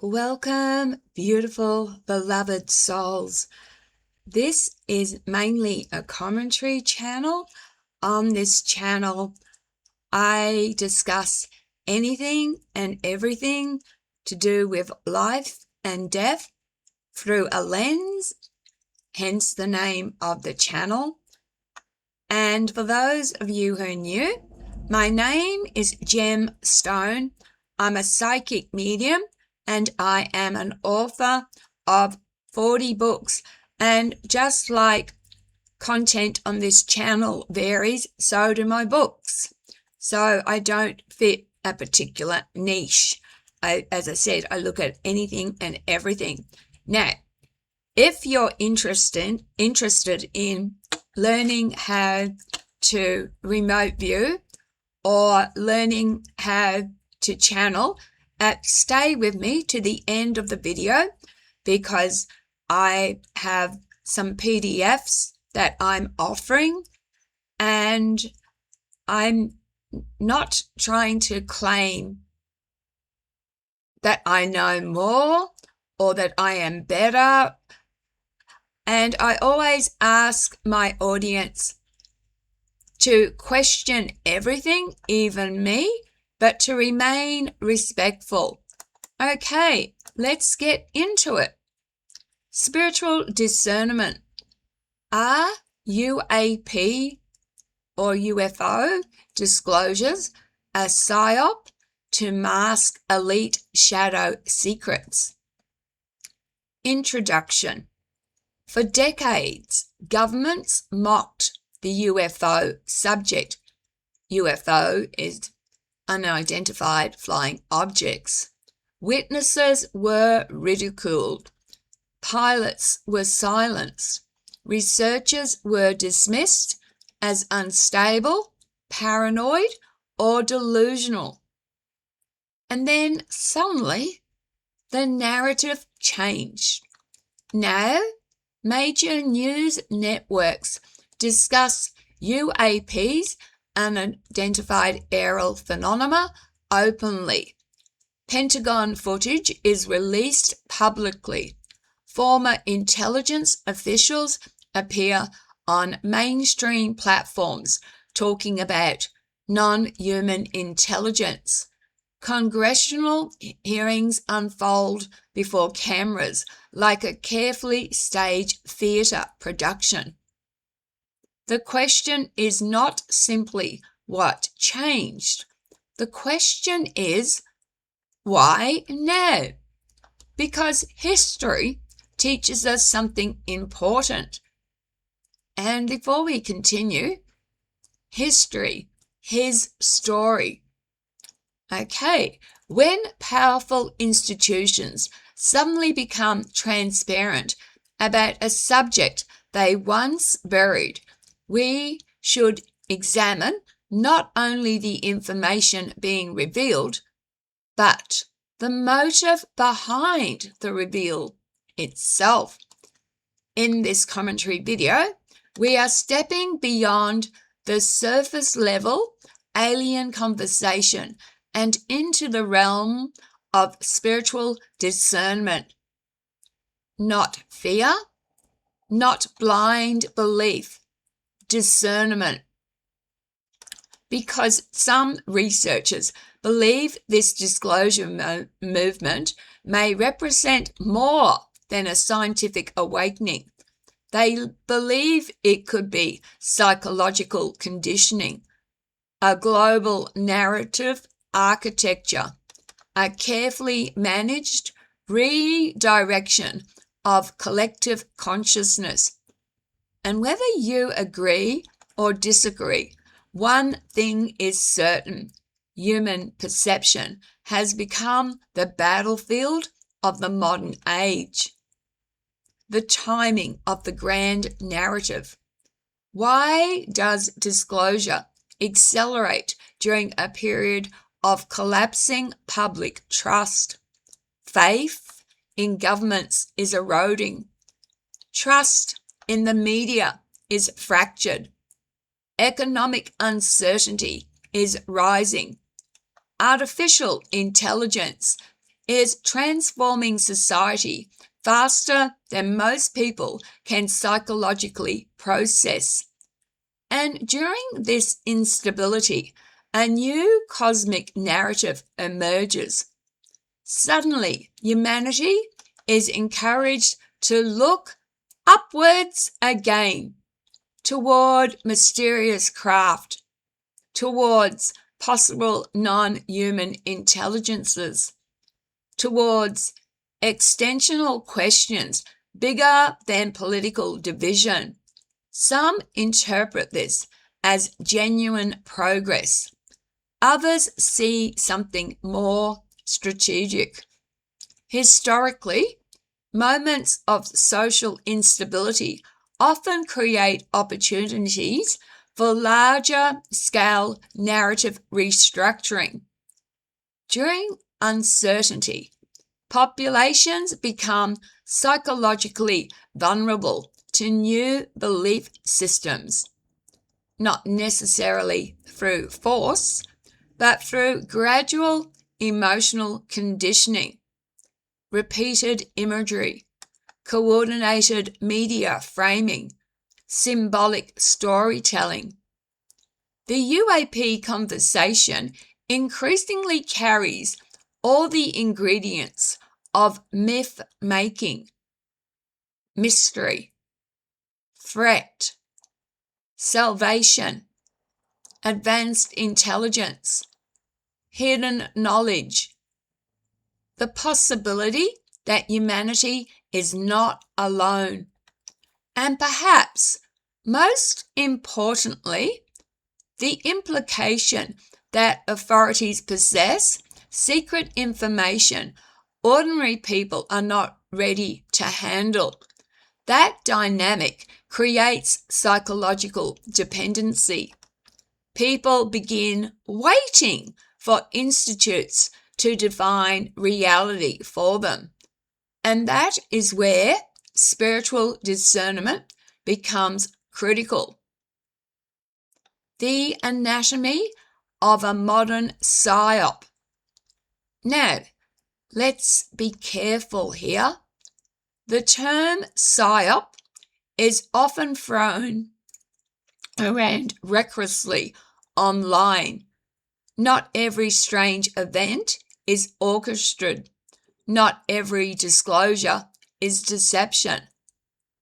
Welcome, beautiful, beloved souls. This is mainly a commentary channel. On this channel, I discuss anything and everything to do with life and death through a lens, hence the name of the channel. And for those of you who are new, my name is Gem Stone. I'm a psychic medium and I am an author of 40 books. And just like content on this channel varies, so do my books. So I don't fit a particular niche. As I said, I look at anything and everything. Now, if you're interested in learning how to remote view or learning how to channel, stay with me to the end of the video because I have some PDFs that I'm offering, and I'm not trying to claim that I know more or that I am better. And I always ask my audience to question everything, even me, but to remain respectful. Okay, let's get into it. Spiritual discernment. Are UAP or UFO disclosures a Psyop to mask elite shadow secrets? Introduction. For decades, governments mocked the UFO subject. UFO is unidentified flying objects. Witnesses were ridiculed. Pilots were silenced. Researchers were dismissed as unstable, paranoid, or delusional. And then suddenly, the narrative changed. Now, major news networks discuss UAPs, unidentified aerial phenomena, openly. Pentagon footage is released publicly. Former intelligence officials appear on mainstream platforms talking about non-human intelligence. Congressional hearings unfold before cameras like a carefully staged theatre production. The question is not simply what changed. The question is, why now? Because history teaches us something important. And before we continue, history, his story. Okay, when powerful institutions suddenly become transparent about a subject they once buried, we should examine not only the information being revealed, but the motive behind the reveal itself. In this commentary video, we are stepping beyond the surface level alien conversation and into the realm of spiritual discernment. Not fear, not blind belief, discernment. Because some researchers believe this disclosure movement may represent more than a scientific awakening. They believe it could be psychological conditioning, a global narrative architecture, a carefully managed redirection of collective consciousness. And whether you agree or disagree, one thing is certain: human perception has become the battlefield of the modern age. The timing of the grand narrative. Why does disclosure accelerate during a period of collapsing public trust? Faith in governments is eroding. Trust in the media is fractured. Economic uncertainty is rising. Artificial intelligence is transforming society faster than most people can psychologically process. And during this instability, a new cosmic narrative emerges. Suddenly, humanity is encouraged to look upwards again, toward mysterious craft, towards possible non-human intelligences, towards extensional questions bigger than political division. Some interpret this as genuine progress. Others see something more strategic. Historically, moments of social instability often create opportunities for larger scale narrative restructuring. During uncertainty, populations become psychologically vulnerable to new belief systems, not necessarily through force, but through gradual emotional conditioning, repeated imagery, coordinated media framing, symbolic storytelling. The UAP conversation increasingly carries all the ingredients of myth-making, mystery, threat, salvation, advanced intelligence, hidden knowledge, the possibility that humanity is not alone, and perhaps most importantly, the implication that authorities possess secret information ordinary people are not ready to handle. That dynamic creates psychological dependency. People begin waiting for institutes to define reality for them. And that is where spiritual discernment becomes critical. The anatomy of a modern psyop. Now, let's be careful here. The term psyop is often thrown around recklessly online. Not every strange event is orchestrated. Not every disclosure is deception.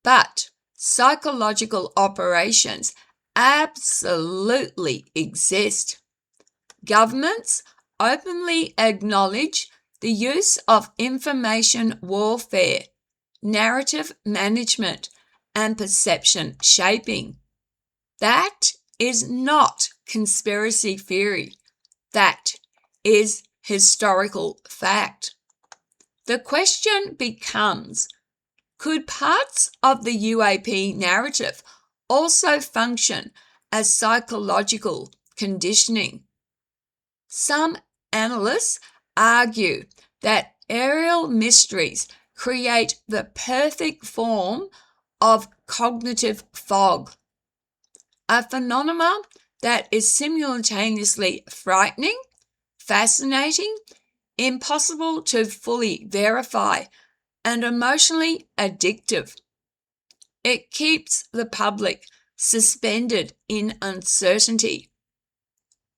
But psychological operations absolutely exist. Governments openly acknowledge the use of information warfare, narrative management, and perception shaping. That is not conspiracy theory. That is historical fact. The question becomes, could parts of the UAP narrative also function as psychological conditioning? Some analysts argue that aerial mysteries create the perfect form of cognitive fog, a phenomenon that is simultaneously frightening, fascinating, impossible to fully verify, and emotionally addictive. It keeps the public suspended in uncertainty,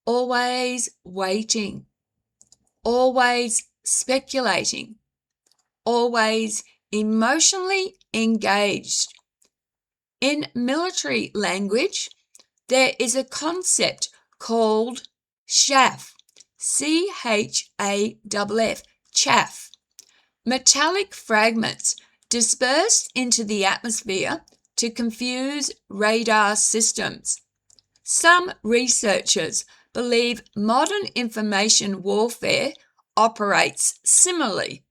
always waiting, always speculating, always emotionally engaged. In military language, there is a concept called chaff, C-H-A-F-F, chaff. Metallic fragments dispersed into the atmosphere to confuse radar systems. Some researchers believe modern information warfare operates similarly.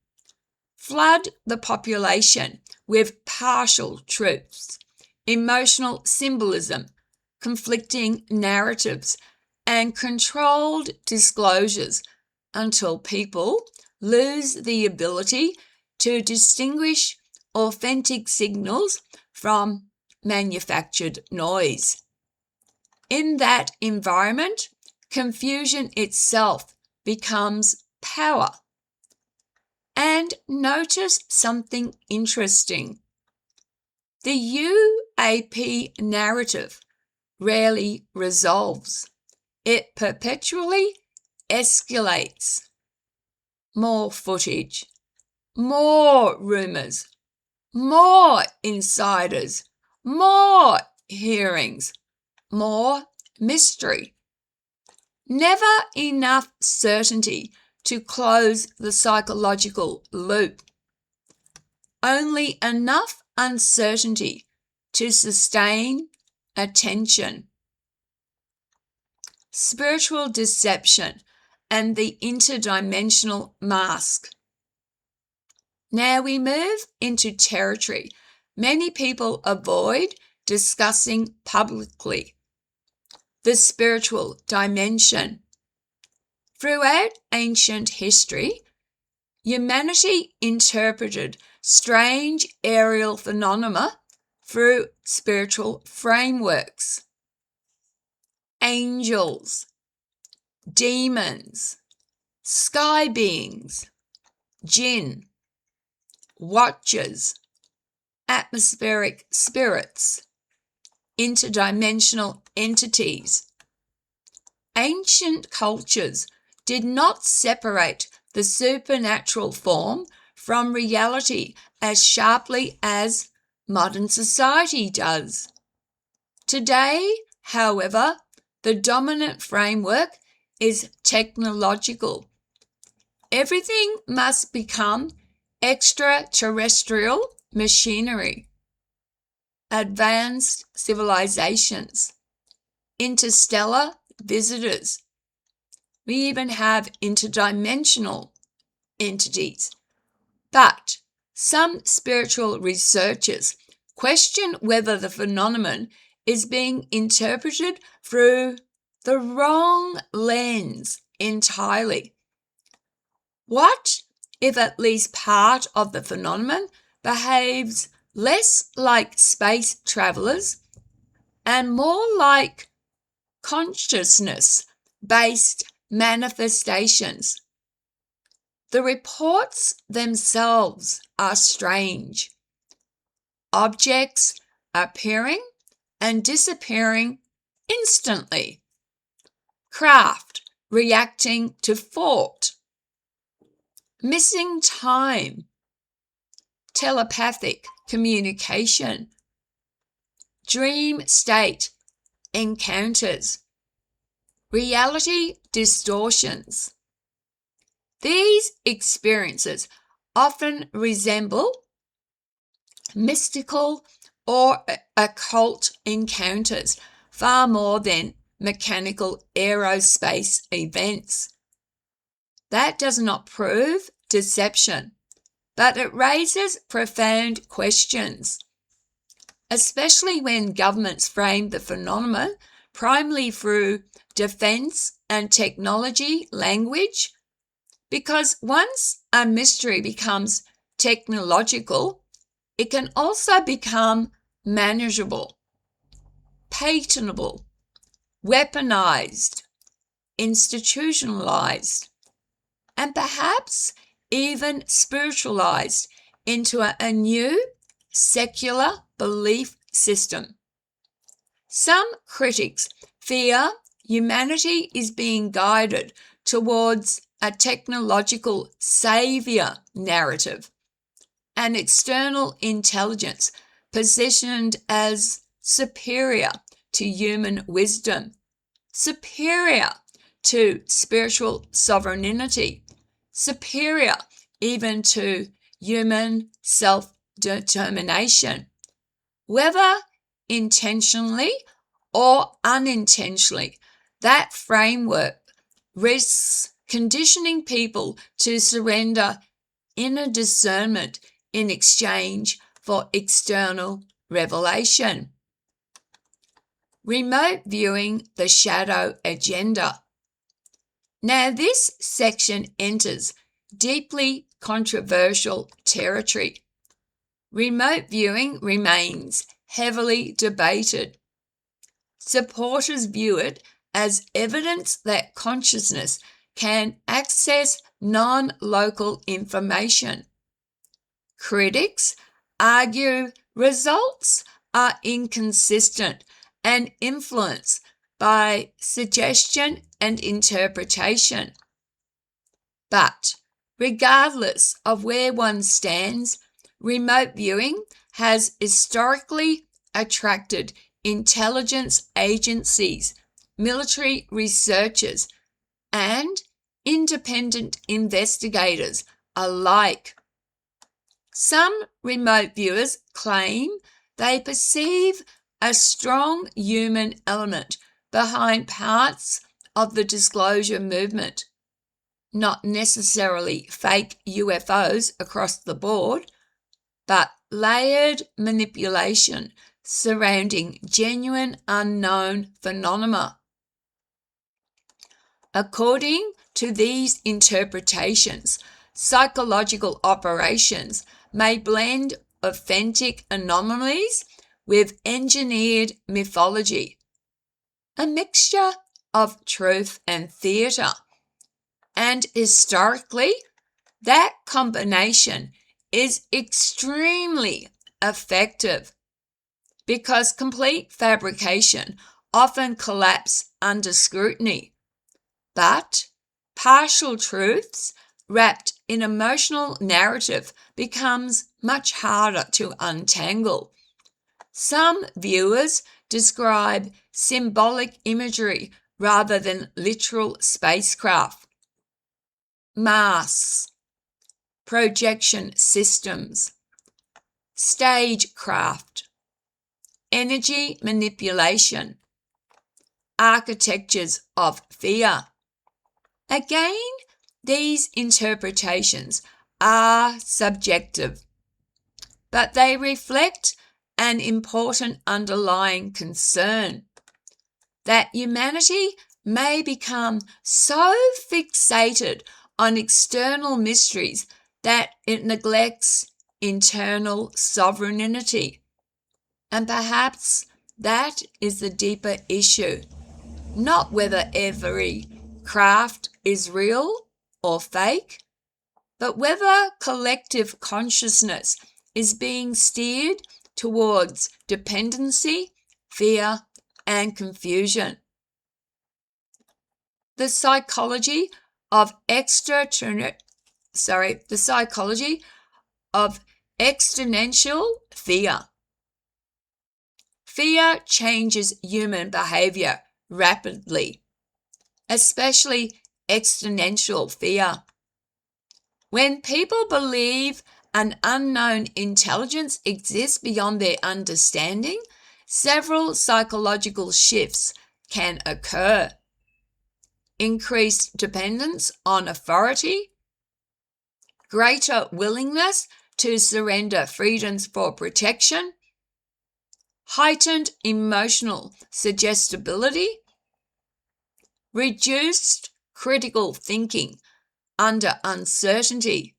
Flood the population with partial truths, emotional symbolism, conflicting narratives, and controlled disclosures until people lose the ability to distinguish authentic signals from manufactured noise. In that environment, confusion itself becomes power. And notice something interesting. The UAP narrative rarely resolves. It perpetually escalates. More footage, more rumours, more insiders, more hearings, more mystery. Never enough certainty to close the psychological loop. Only enough uncertainty to sustain attention. Spiritual deception and the interdimensional mask. Now we move into territory many people avoid discussing publicly. The spiritual dimension. Throughout ancient history, humanity interpreted strange aerial phenomena through spiritual frameworks. Angels, demons, sky beings, jinn, watchers, atmospheric spirits, interdimensional entities. Ancient cultures did not separate the supernatural form from reality as sharply as modern society does. Today, however, the dominant framework is technological. Everything must become extraterrestrial machinery, advanced civilizations, interstellar visitors. We even have interdimensional entities. But some spiritual researchers question whether the phenomenon is being interpreted through the wrong lens entirely. What if at least part of the phenomenon behaves less like space travelers and more like consciousness-based manifestations? The reports themselves are strange. Objects appearing and disappearing instantly. Craft reacting to thought. Missing time. Telepathic communication. Dream state encounters. Reality distortions. These experiences often resemble mystical or occult encounters far more than mechanical aerospace events. That does not prove deception, but it raises profound questions, especially when governments frame the phenomenon primarily through defense and technology language. Because once a mystery becomes technological, it can also become manageable, patentable, weaponized, institutionalized, and perhaps even spiritualized into a new secular belief system. Some critics fear humanity is being guided towards a technological savior narrative, an external intelligence positioned as superior to human wisdom, superior to spiritual sovereignty, superior even to human self-determination. Whether intentionally or unintentionally, that framework risks conditioning people to surrender inner discernment in exchange for external revelation. Remote viewing the shadow agenda. Now, this section enters deeply controversial territory. Remote viewing remains heavily debated. Supporters view it as evidence that consciousness can access non-local information, Critics argue results are inconsistent and influenced by suggestion and interpretation. But regardless of where one stands, remote viewing has historically attracted intelligence agencies, military researchers, and independent investigators alike. Some remote viewers claim they perceive a strong human element behind parts of the disclosure movement. Not necessarily fake UFOs across the board, but layered manipulation surrounding genuine unknown phenomena. According to these interpretations, psychological operations may blend authentic anomalies with engineered mythology, a mixture of truth and theatre. And historically, that combination is extremely effective because complete fabrication often collapses under scrutiny. But partial truths wrapped in emotional narrative becomes much harder to untangle. Some viewers describe symbolic imagery rather than literal spacecraft. Masks, projection systems, stagecraft, energy manipulation, architectures of fear. Again, these interpretations are subjective, but they reflect an important underlying concern that humanity may become so fixated on external mysteries that it neglects internal sovereignty. And perhaps that is the deeper issue, not whether every craft is real or fake, but whether collective consciousness is being steered towards dependency, fear, and confusion. The psychology of extraterrestrial fear. Fear changes human behavior rapidly, especially extraterrestrial fear. When people believe an unknown intelligence exists beyond their understanding, several psychological shifts can occur. Increased dependence on authority, greater willingness to surrender freedoms for protection, heightened emotional suggestibility, reduced critical thinking under uncertainty.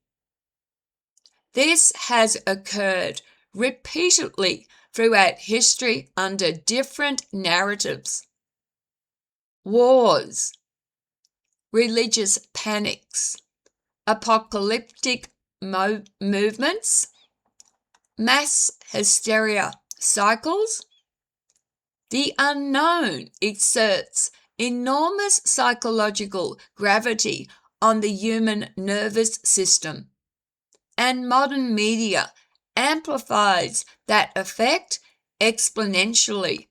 This has occurred repeatedly throughout history under different narratives. Wars, religious panics, apocalyptic movements, mass hysteria cycles. The unknown exerts enormous psychological gravity on the human nervous system, and modern media amplifies that effect exponentially.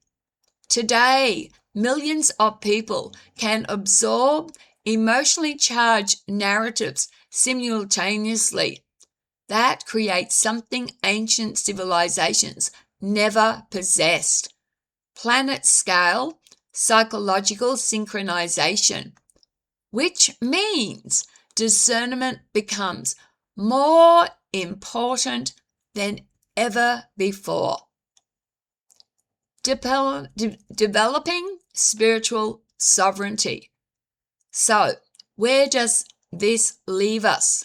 Today, millions of people can absorb emotionally charged narratives simultaneously. That creates something ancient civilizations never possessed: planet-scale psychological synchronization, which means discernment becomes more important than ever before. Developing spiritual sovereignty. So, where does this leave us?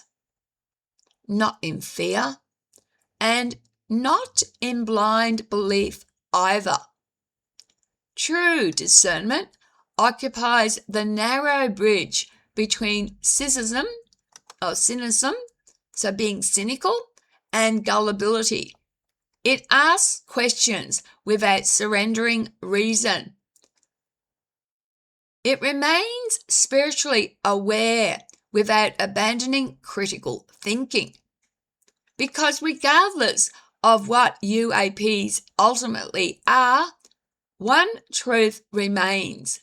Not in fear, and not in blind belief either. True discernment occupies the narrow bridge between cynicism, so being cynical, and gullibility. It asks questions without surrendering reason. It remains spiritually aware without abandoning critical thinking. Because regardless of what UAPs ultimately are, one truth remains.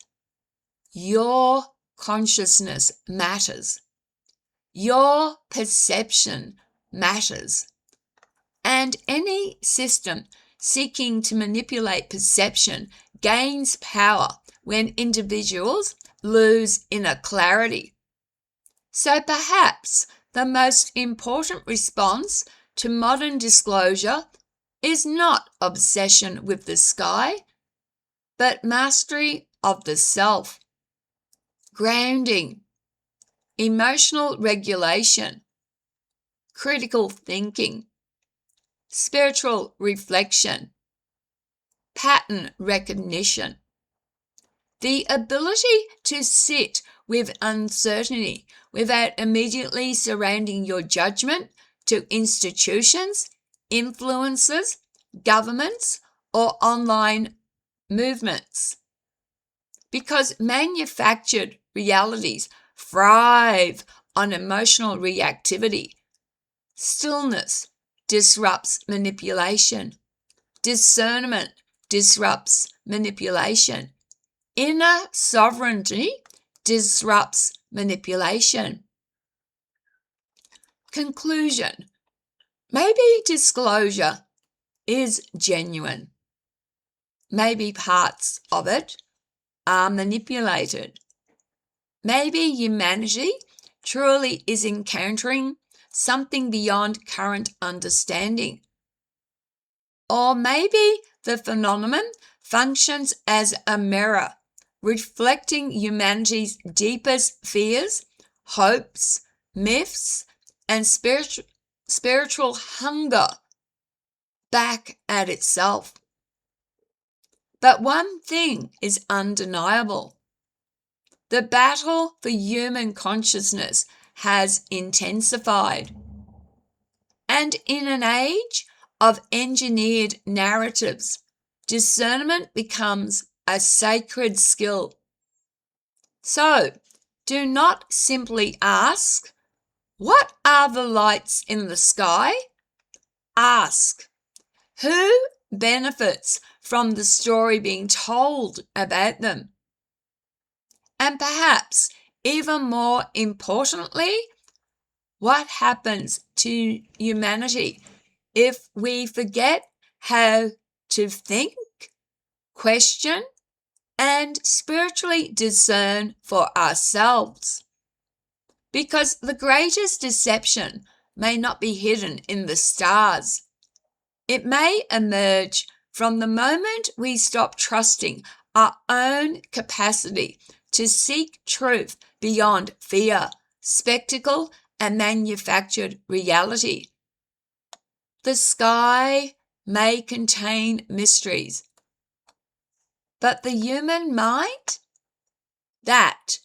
Your consciousness matters. Your perception matters. And any system seeking to manipulate perception gains power when individuals lose inner clarity. So perhaps the most important response to modern disclosure is not obsession with the sky, but mastery of the self, grounding, emotional regulation, critical thinking, spiritual reflection, pattern recognition, the ability to sit with uncertainty without immediately surrendering your judgment to institutions, influences, governments, or online movements. Because manufactured realities thrive on emotional reactivity. Stillness disrupts manipulation. Discernment disrupts manipulation. Inner sovereignty disrupts manipulation. Conclusion. Maybe disclosure is genuine. Maybe parts of it are manipulated. Maybe humanity truly is encountering something beyond current understanding. Or maybe the phenomenon functions as a mirror, reflecting humanity's deepest fears, hopes, myths, and spiritual hunger back at itself. But one thing is undeniable. The battle for human consciousness has intensified. And in an age of engineered narratives, discernment becomes a sacred skill. So, do not simply ask, what are the lights in the sky? Ask, who benefits from the story being told about them? And perhaps, even more importantly, what happens to humanity if we forget how to think, question, and spiritually discern for ourselves? Because the greatest deception may not be hidden in the stars. It may emerge from the moment we stop trusting our own capacity to seek truth beyond fear, spectacle, and manufactured reality. The sky may contain mysteries, but the human mind, that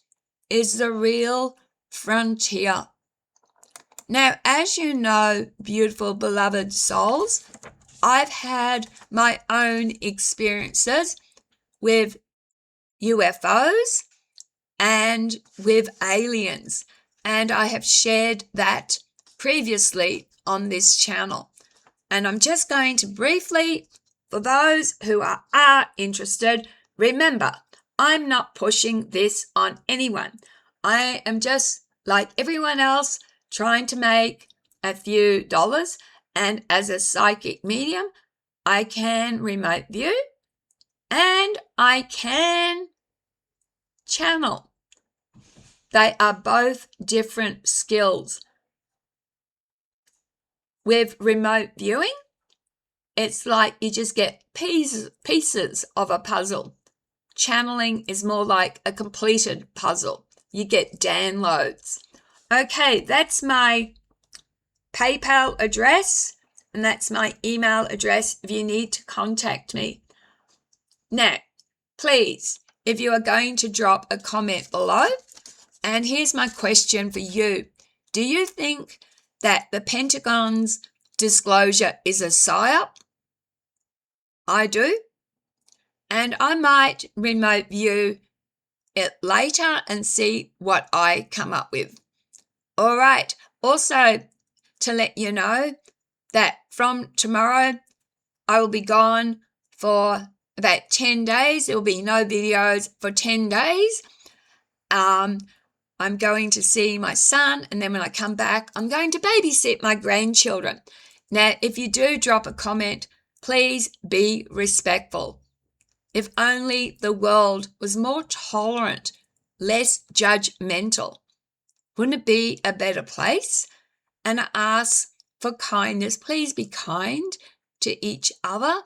is the real frontier. Now, as you know, beautiful beloved souls, I've had my own experiences with UFOs and with aliens, and I have shared that previously on this channel. And I'm just going to briefly, for those who are interested, remember, I'm not pushing this on anyone. I am just, like everyone else, trying to make a few dollars. And as a psychic medium, I can remote view and I can channel. They are both different skills. With remote viewing, it's like you just get pieces of a puzzle. Channeling is more like a completed puzzle. You get downloads. Okay, that's my PayPal address and that's my email address if you need to contact me. Now, please, if you are going to drop a comment below, and here's my question for you. Do you think that the Pentagon's disclosure is a psyop. I do. And I might remote view it later and see what I come up with. All right. Also, to let you know that from tomorrow, I will be gone for about 10 days. There will be no videos for 10 days. I'm going to see my son, and then when I come back, I'm going to babysit my grandchildren. Now, if you do drop a comment, please be respectful. If only the world was more tolerant, less judgmental, wouldn't it be a better place? And I ask for kindness. Please be kind to each other.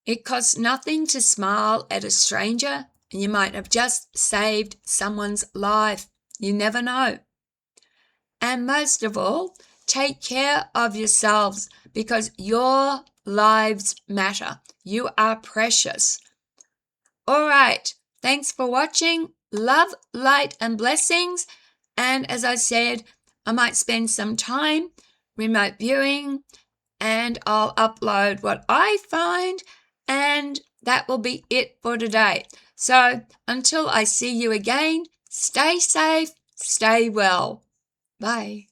It costs nothing to smile at a stranger, and you might have just saved someone's life. You never know. And most of all, take care of yourselves, because your lives matter. You are precious. All right. Thanks for watching. Love, light, and blessings. And as I said, I might spend some time remote viewing, and I'll upload what I find, and that will be it for today. So until I see you again, stay safe, stay well. Bye.